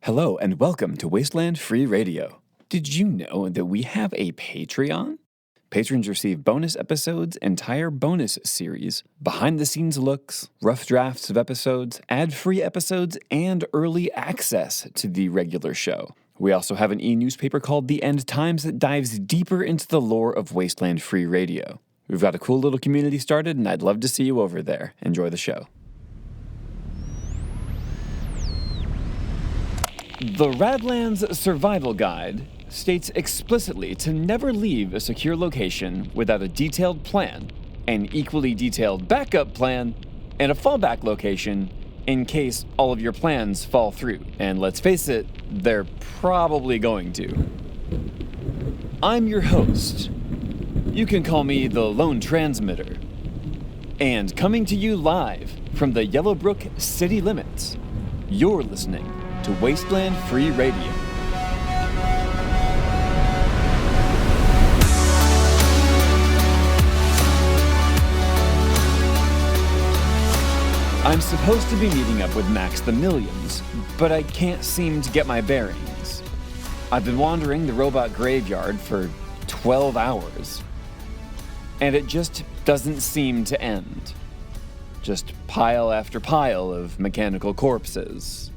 Hello and welcome to Wasteland Free Radio. Did you know that we have a Patreon? Patrons receive bonus episodes, entire bonus series, behind-the-scenes looks, rough drafts of episodes, ad-free episodes, and early access to the regular show. We also have an e-newspaper called The End Times that dives deeper into the lore of Wasteland Free Radio. We've got a cool little community started, and I'd love to see you over there. Enjoy the show. The Radlands Survival Guide states explicitly to never leave a secure location without a detailed plan, an equally detailed backup plan, and a fallback location in case all of your plans fall through. And let's face it, they're probably going to. I'm your host. You can call me the Lone Transmitter. And coming to you live from the Yellowbrook city limits, you're listening to Wasteland Free Radio. I'm supposed to be meeting up with Max the Millions, but I can't seem to get my bearings. I've been wandering the robot graveyard for 12 hours, and it just doesn't seem to end. Just pile after pile of mechanical corpses.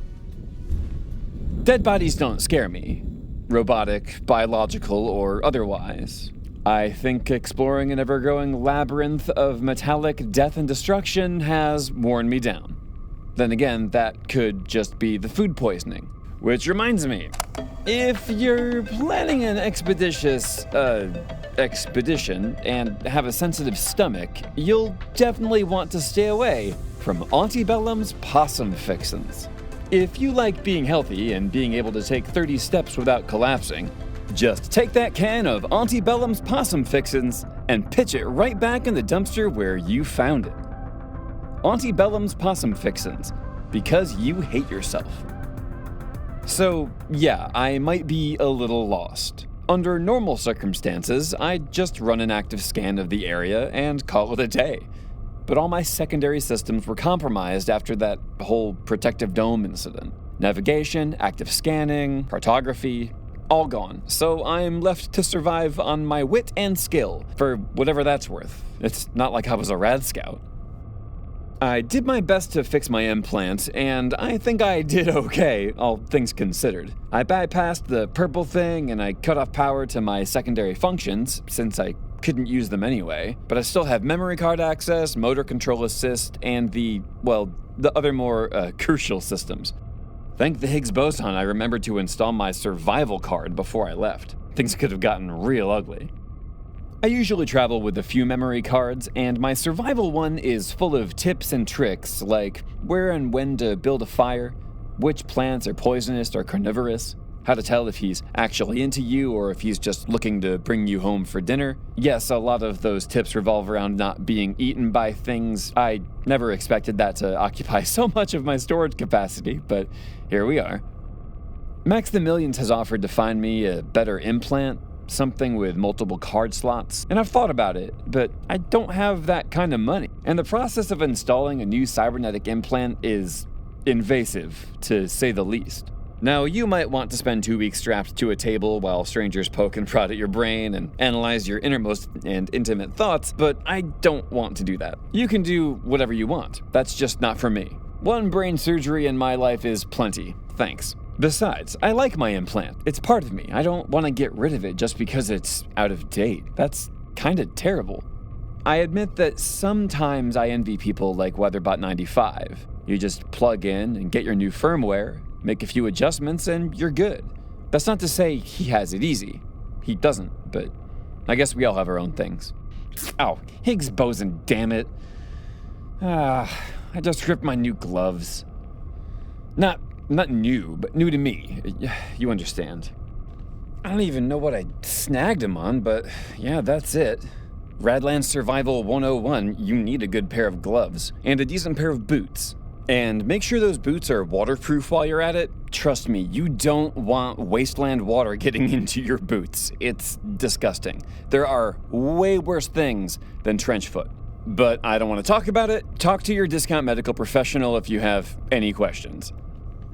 Dead bodies don't scare me, robotic, biological, or otherwise. I think exploring an ever-growing labyrinth of metallic death and destruction has worn me down. Then again, that could just be the food poisoning. Which reminds me, if you're planning an expedition and have a sensitive stomach, you'll definitely want to stay away from Antebellum's possum fixins. If you like being healthy and being able to take 30 steps without collapsing, just take that can of Antebellum's possum fixins and pitch it right back in the dumpster where you found it. Antebellum's possum fixins, because you hate yourself. So, yeah, I might be a little lost. Under normal circumstances, I'd just run an active scan of the area and call it a day. But all my secondary systems were compromised after that whole protective dome incident. Navigation, active scanning, cartography, all gone. So I'm left to survive on my wit and skill, for whatever that's worth. It's not like I was a rad scout. I did my best to fix my implant, and I think I did okay, all things considered. I bypassed the purple thing, and I cut off power to my secondary functions, since I couldn't use them anyway, but I still have memory card access, motor control assist, and the other more crucial systems. Thank the Higgs boson I remembered to install my survival card before I left. Things could have gotten real ugly. I usually travel with a few memory cards, and my survival one is full of tips and tricks like where and when to build a fire, which plants are poisonous or carnivorous, how to tell if he's actually into you or if he's just looking to bring you home for dinner. Yes, a lot of those tips revolve around not being eaten by things. I never expected that to occupy so much of my storage capacity, but here we are. Max the Millions has offered to find me a better implant, something with multiple card slots, and I've thought about it, but I don't have that kind of money. And the process of installing a new cybernetic implant is invasive, to say the least. Now, you might want to spend 2 weeks strapped to a table while strangers poke and prod at your brain and analyze your innermost and intimate thoughts, but I don't want to do that. You can do whatever you want. That's just not for me. One brain surgery in my life is plenty. Thanks. Besides, I like my implant. It's part of me. I don't want to get rid of it just because it's out of date. That's kind of terrible. I admit that sometimes I envy people like Weatherbot95. You just plug in and get your new firmware, make a few adjustments, and you're good. That's not to say he has it easy. He doesn't, but I guess we all have our own things. Ow, Higgs boson, damn it. I just ripped my new gloves. Not new, but new to me. You understand. I don't even know what I snagged him on, but yeah, that's it. Radland Survival 101, you need a good pair of gloves and a decent pair of boots. And make sure those boots are waterproof while you're at it. Trust me, you don't want wasteland water getting into your boots. It's disgusting. There are way worse things than trench foot. But I don't want to talk about it. Talk to your discount medical professional if you have any questions.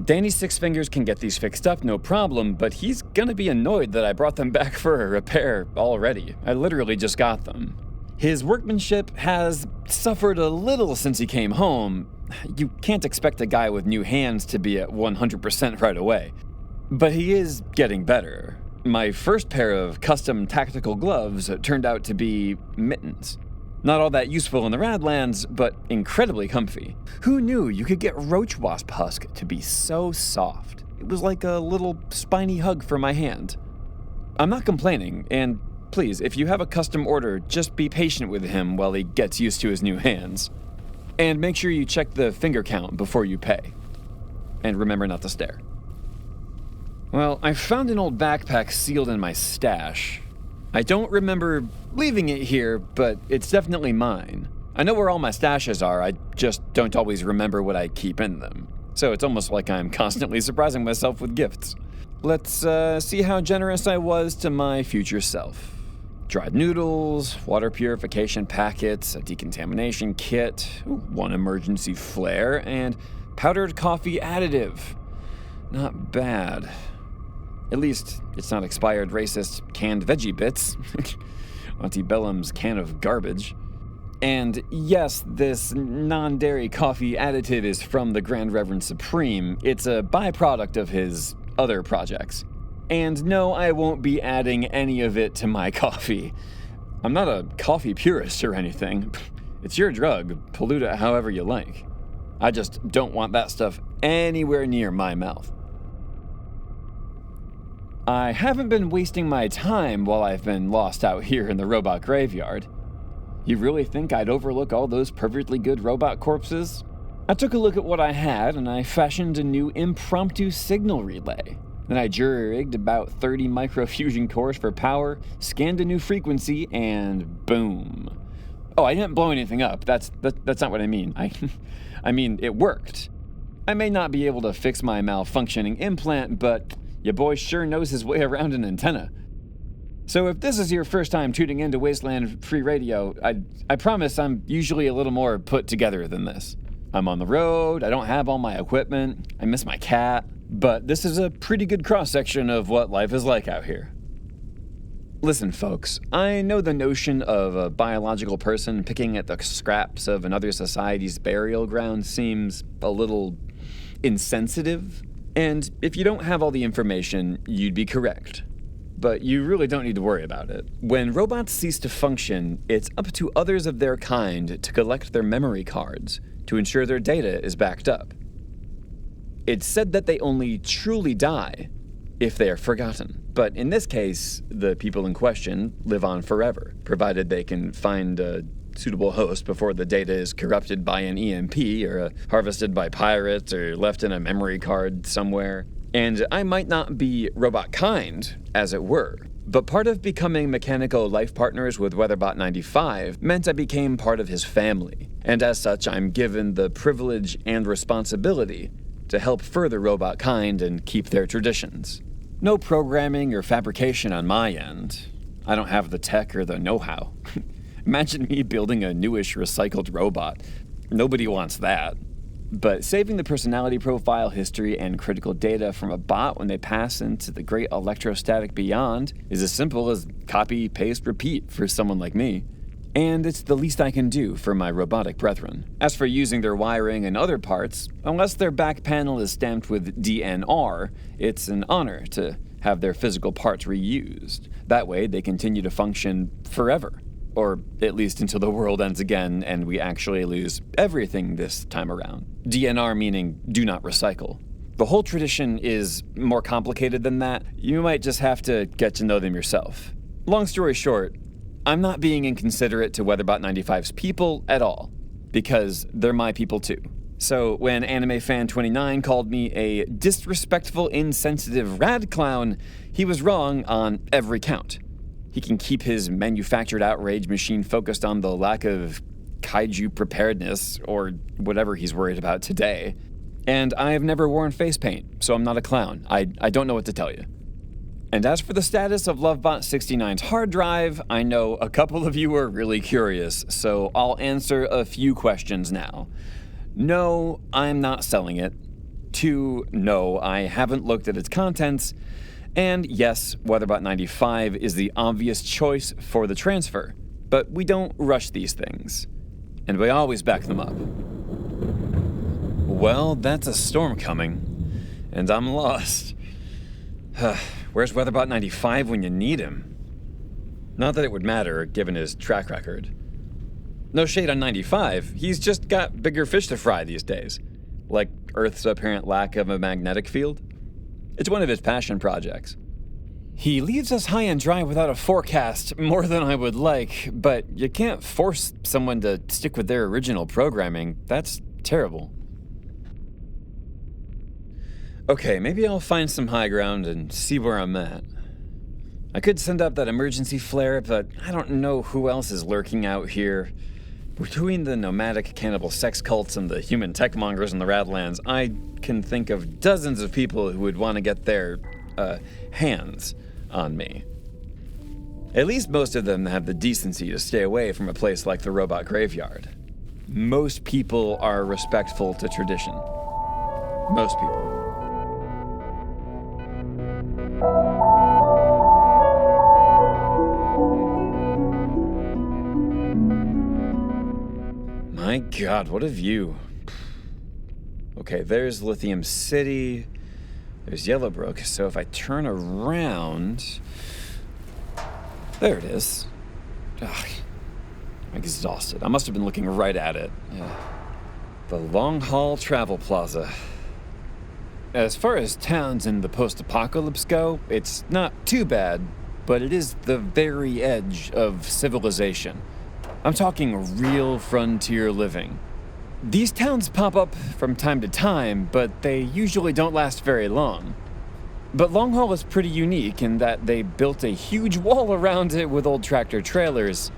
Danny Six Fingers can get these fixed up, no problem, but he's gonna be annoyed that I brought them back for a repair already. I literally just got them. His workmanship has suffered a little since he came home. You can't expect a guy with new hands to be at 100% right away. But he is getting better. My first pair of custom tactical gloves turned out to be mittens. Not all that useful in the Radlands, but incredibly comfy. Who knew you could get roach wasp husk to be so soft? It was like a little spiny hug for my hand. I'm not complaining, and please, if you have a custom order, just be patient with him while he gets used to his new hands. And make sure you check the finger count before you pay. And remember not to stare. Well, I found an old backpack sealed in my stash. I don't remember leaving it here, but it's definitely mine. I know where all my stashes are, I just don't always remember what I keep in them. So it's almost like I'm constantly surprising myself with gifts. Let's see how generous I was to my future self. Dried noodles, water purification packets, a decontamination kit, one emergency flare, and powdered coffee additive. Not bad. At least, it's not expired racist canned veggie bits. Antebellum's can of garbage. And yes, this non-dairy coffee additive is from the Grand Reverend Supreme. It's a byproduct of his other projects. And no, I won't be adding any of it to my coffee. I'm not a coffee purist or anything. It's your drug. Pollute it however you like. I just don't want that stuff anywhere near my mouth. I haven't been wasting my time while I've been lost out here in the robot graveyard. You really think I'd overlook all those perfectly good robot corpses? I took a look at what I had and I fashioned a new impromptu signal relay. Then I jury-rigged about 30 microfusion cores for power, scanned a new frequency, and boom. Oh, I didn't blow anything up. That's not what I mean. I mean, it worked. I may not be able to fix my malfunctioning implant, but your boy sure knows his way around an antenna. So if this is your first time tuning into Wasteland Free Radio, I promise I'm usually a little more put together than this. I'm on the road, I don't have all my equipment, I miss my cat, but this is a pretty good cross-section of what life is like out here. Listen, folks, I know the notion of a biological person picking at the scraps of another society's burial ground seems a little insensitive. And if you don't have all the information, you'd be correct. But you really don't need to worry about it. When robots cease to function, it's up to others of their kind to collect their memory cards to ensure their data is backed up. It's said that they only truly die if they are forgotten. But in this case, the people in question live on forever, provided they can find a suitable host before the data is corrupted by an EMP or harvested by pirates or left in a memory card somewhere. And I might not be robot kind, as it were, but part of becoming mechanical life partners with Weatherbot 95 meant I became part of his family, and as such I'm given the privilege and responsibility to help further robot kind and keep their traditions. No programming or fabrication on my end. I don't have the tech or the know-how. Imagine me building a newish recycled robot. Nobody wants that. But saving the personality profile, history, and critical data from a bot when they pass into the great electrostatic beyond is as simple as copy, paste, repeat for someone like me. And it's the least I can do for my robotic brethren. As for using their wiring and other parts, unless their back panel is stamped with DNR, it's an honor to have their physical parts reused. That way, they continue to function forever. Or at least until the world ends again and we actually lose everything this time around. DNR meaning do not recycle. The whole tradition is more complicated than that. You might just have to get to know them yourself. Long story short, I'm not being inconsiderate to Weatherbot 95's people at all, because they're my people too. So when Anime Fan 29 called me a disrespectful, insensitive rad clown, he was wrong on every count. He can keep his manufactured outrage machine focused on the lack of kaiju preparedness, or whatever he's worried about today. And I have never worn face paint, so I'm not a clown. I don't know what to tell you. And as for the status of Lovebot 69's hard drive, I know a couple of you are really curious, so I'll answer a few questions now. No, I'm not selling it. 2, no, I haven't looked at its contents. And yes, Weatherbot 95 is the obvious choice for the transfer. But we don't rush these things. And we always back them up. Well, that's a storm coming. And I'm lost. Where's Weatherbot 95 when you need him? Not that it would matter, given his track record. No shade on 95, he's just got bigger fish to fry these days. Like Earth's apparent lack of a magnetic field. It's one of his passion projects. He leaves us high and dry without a forecast, more than I would like, but you can't force someone to stick with their original programming. That's terrible. Okay, maybe I'll find some high ground and see where I'm at. I could send up that emergency flare, but I don't know who else is lurking out here. Between the nomadic cannibal sex cults and the human tech mongers in the Radlands, I can think of dozens of people who would want to get their, hands on me. At least most of them have the decency to stay away from a place like the robot graveyard. Most people are respectful to tradition. Most people. My God, what a view. Okay, there's Lithium City. There's Yellowbrook, so if I turn around... There it is. Ugh, I'm exhausted. I must have been looking right at it. The Long Haul Travel Plaza. As far as towns in the post-apocalypse go, it's not too bad, but it is the very edge of civilization. I'm talking real frontier living. These towns pop up from time to time, but they usually don't last very long. But Long Haul is pretty unique in that they built a huge wall around it with old tractor trailers,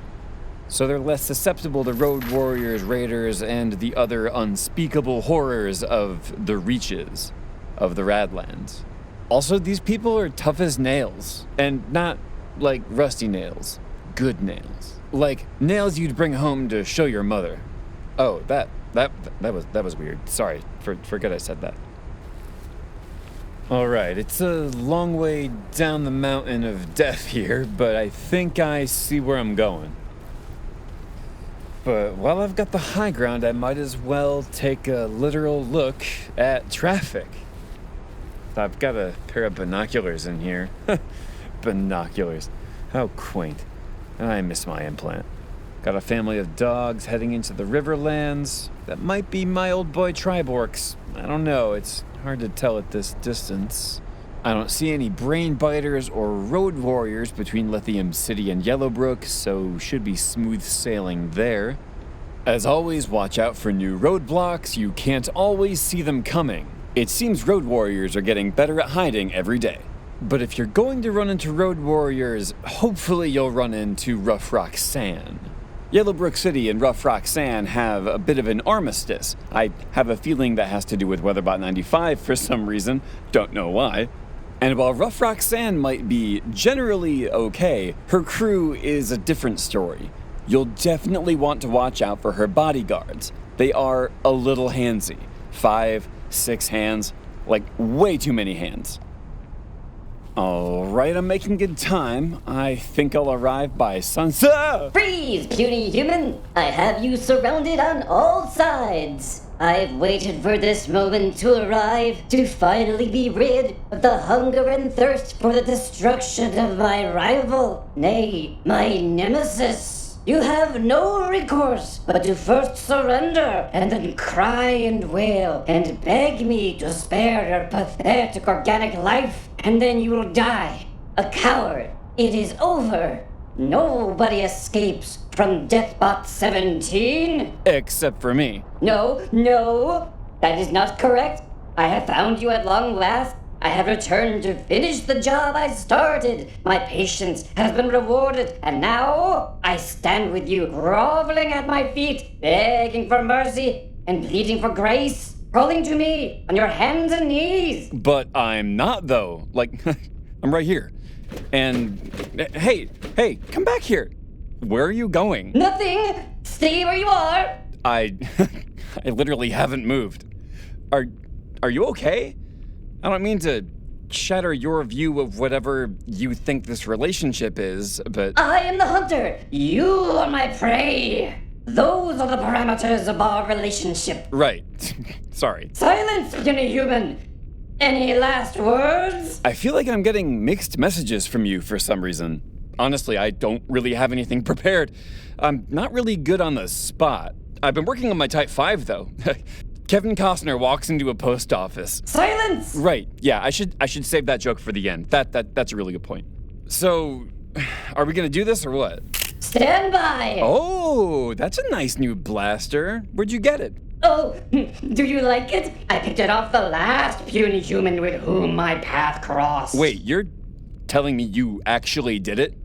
so they're less susceptible to road warriors, raiders, and the other unspeakable horrors of the reaches of the Radlands. Also, these people are tough as nails, and not like rusty nails, good nails. Like nails you'd bring home to show your mother. Oh, that was weird. Sorry, forget I said that. All right, it's a long way down the mountain of death here, but I think I see where I'm going. But while I've got the high ground, I might as well take a literal look at traffic. I've got a pair of binoculars in here. Binoculars. How quaint. I miss my implant. Got a family of dogs heading into the Riverlands. That might be my old boy Triborks. I don't know, it's hard to tell at this distance. I don't see any brain biters or road warriors between Lithium City and Yellowbrook, so should be smooth sailing there. As always, watch out for new roadblocks. You can't always see them coming. It seems road warriors are getting better at hiding every day. But if you're going to run into road warriors, hopefully you'll run into Rough Rock Sand. Yellowbrook City and Rough Rock Sand have a bit of an armistice. I have a feeling that has to do with Weatherbot 95 for some reason, don't know why. And while Rough Rock Sand might be generally okay, her crew is a different story. You'll definitely want to watch out for her bodyguards. They are a little handsy. 5, 6 hands, like way too many hands. Alright, I'm making good time. I think I'll arrive by sunset. Freeze, puny human! I have you surrounded on all sides. I've waited for this moment to arrive, to finally be rid of the hunger and thirst for the destruction of my rival, nay, my nemesis. You have no recourse but to first surrender, and then cry and wail, and beg me to spare your pathetic organic life, and then you will die. A coward. It is over. Nobody escapes from Deathbot 17. Except for me. No, that is not correct. I have found you at long last. I have returned to finish the job I started. My patience has been rewarded, and now I stand with you, groveling at my feet, begging for mercy and pleading for grace, calling to me on your hands and knees. But I'm not, though. Like, I'm right here. And, hey, come back here. Where are you going? Nothing. Stay where you are. I literally haven't moved. are you okay? I don't mean to shatter your view of whatever you think this relationship is, but... I am the hunter. You are my prey. Those are the parameters of our relationship. Right. Sorry. Silence, human. Any last words? I feel like I'm getting mixed messages from you for some reason. Honestly, I don't really have anything prepared. I'm not really good on the spot. I've been working on my Type 5, though. Kevin Costner walks into a post office. Silence! Right, yeah, I should save that joke for the end. That's a really good point. So, are we gonna do this or what? Stand by! Oh, that's a nice new blaster. Where'd you get it? Oh, do you like it? I picked it off the last puny human with whom my path crossed. Wait, you're telling me you actually did it?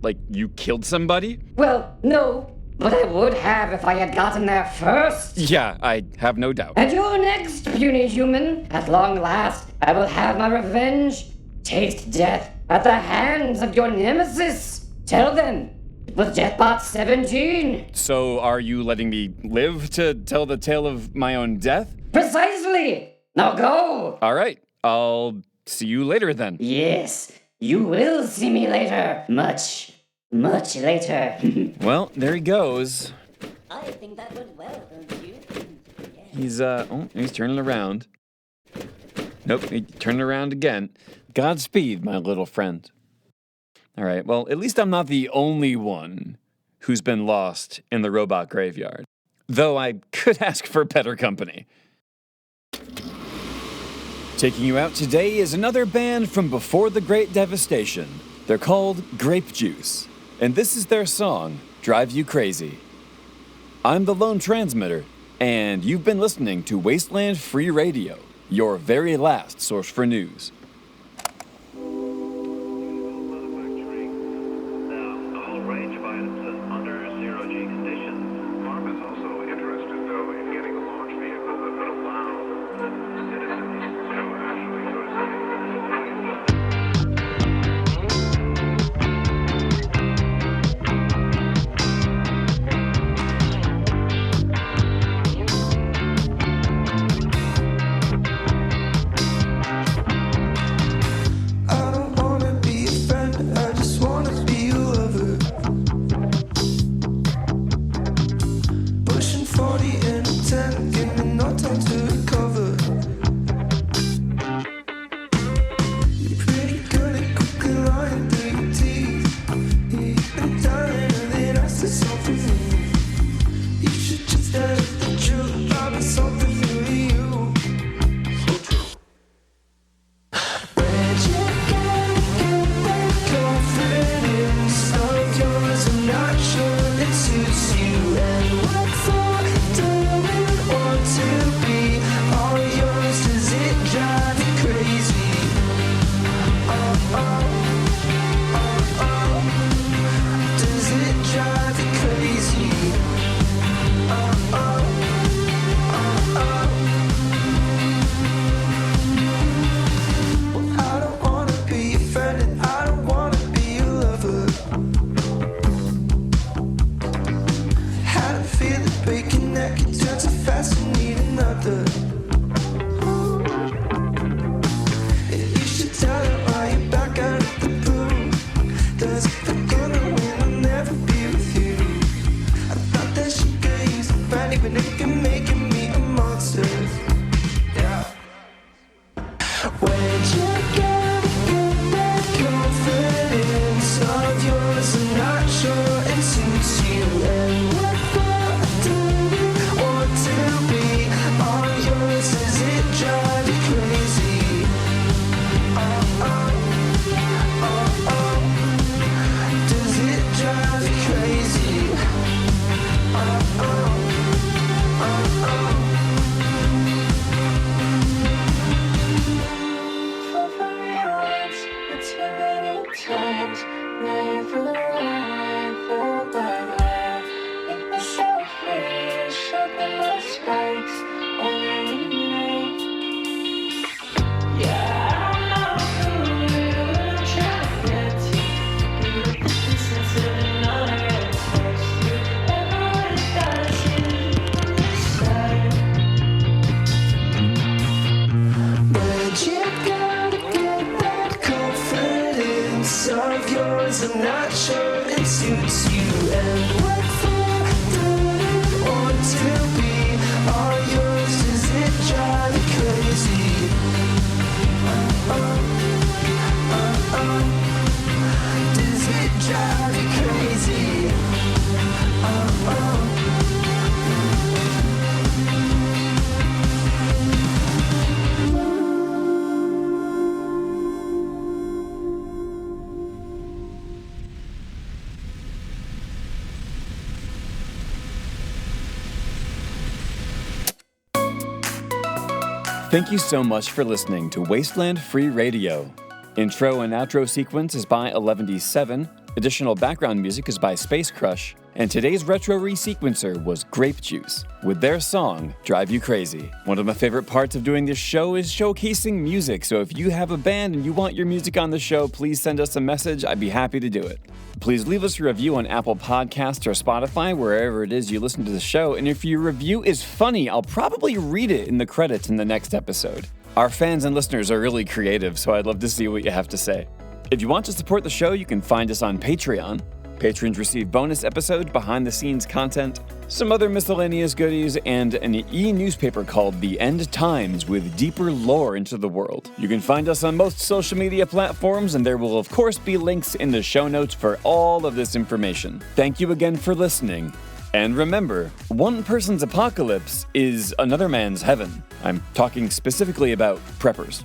Like, you killed somebody? Well, no, but I would have if I had gotten there first. Yeah, I have no doubt. And you're next, puny human. At long last, I will have my revenge. Taste death at the hands of your nemesis. Tell them, it was Deathbot 17. So are you letting me live to tell the tale of my own death? Precisely. Now go. All right, I'll see you later then. Yes, you will see me later. Much later. Well, there he goes. I think that went well, don't you? He's turning around. Nope, he's turning around again. Godspeed, my little friend. All right, well, at least I'm not the only one who's been lost in the robot graveyard. Though I could ask for better company. Taking you out today is another band from before the Great Devastation. They're called Grape Juice, and this is their song, Drive You Crazy. I'm the Lone Transmitter, and you've been listening to Wasteland Free Radio, your very last source for news. 'cause I'm not sure it suits you. And what for do you want to be all yours? Does it drive you crazy? Does it drive you crazy? Thank you so much for listening to Wasteland Free Radio. Intro and outro sequence is by 11D7, additional background music is by Space Crush, and today's retro resequencer was Grape Juice, with their song, Drive You Crazy. One of my favorite parts of doing this show is showcasing music, so if you have a band and you want your music on the show, please send us a message, I'd be happy to do it. Please leave us a review on Apple Podcasts or Spotify, wherever it is you listen to the show, and if your review is funny, I'll probably read it in the credits in the next episode. Our fans and listeners are really creative, so I'd love to see what you have to say. If you want to support the show, you can find us on Patreon. Patrons receive bonus episodes, behind-the-scenes content, some other miscellaneous goodies, and an e-newspaper called The End Times with deeper lore into the world. You can find us on most social media platforms, and there will of course be links in the show notes for all of this information. Thank you again for listening. And remember, one person's apocalypse is another man's heaven. I'm talking specifically about preppers.